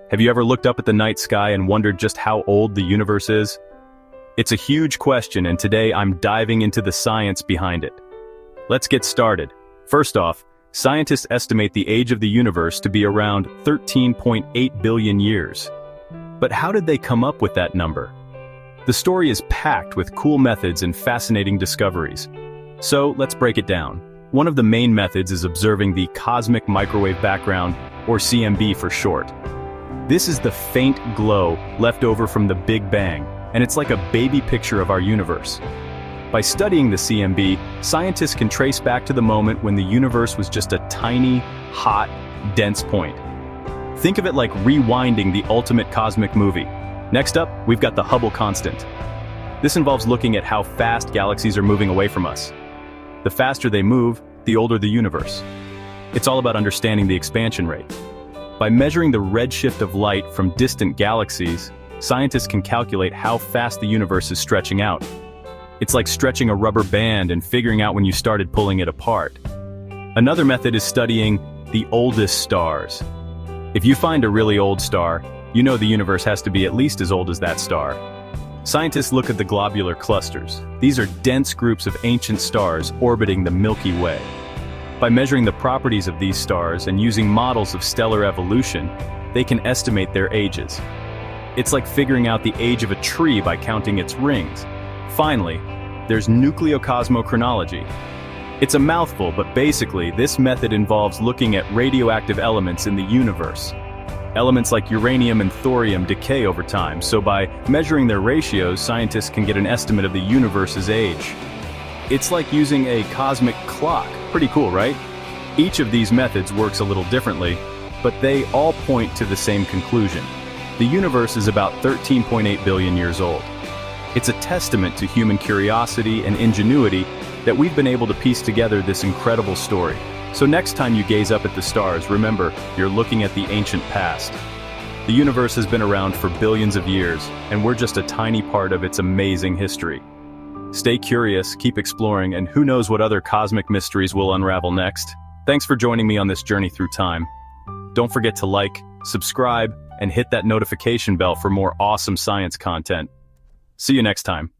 Have you ever looked up at the night sky and wondered just how old the universe is? It's a huge question, and today I'm diving into the science behind it. Let's get started. First off, scientists estimate the age of the universe to be around 13.8 billion years. But how did they come up with that number? The story is packed with cool methods and fascinating discoveries. So let's break it down. One of the main methods is observing the cosmic microwave background, or CMB for short. This is the faint glow left over from the Big Bang, and it's like a baby picture of our universe. By studying the CMB, scientists can trace back to the moment when the universe was just a tiny, hot, dense point. Think of it like rewinding the ultimate cosmic movie. Next up, we've got the Hubble Constant. This involves looking at how fast galaxies are moving away from us. The faster they move, the older the universe. It's all about understanding the expansion rate. By measuring the redshift of light from distant galaxies, scientists can calculate how fast the universe is stretching out. It's like stretching a rubber band and figuring out when you started pulling it apart. Another method is studying the oldest stars. If you find a really old star, you know the universe has to be at least as old as that star. Scientists look at the globular clusters. These are dense groups of ancient stars orbiting the Milky Way. By measuring the properties of these stars and using models of stellar evolution, they can estimate their ages. It's like figuring out the age of a tree by counting its rings. Finally, there's nucleocosmochronology. It's a mouthful, but basically, this method involves looking at radioactive elements in the universe. Elements like uranium and thorium decay over time, so by measuring their ratios, scientists can get an estimate of the universe's age. It's like using a cosmic clock. Pretty cool, right? Each of these methods works a little differently, but they all point to the same conclusion. The universe is about 13.8 billion years old. It's a testament to human curiosity and ingenuity that we've been able to piece together this incredible story. So next time you gaze up at the stars, remember, you're looking at the ancient past. The universe has been around for billions of years, and we're just a tiny part of its amazing history. Stay curious, keep exploring, and who knows what other cosmic mysteries will unravel next. Thanks for joining me on this journey through time. Don't forget to like, subscribe, and hit that notification bell for more awesome science content. See you next time.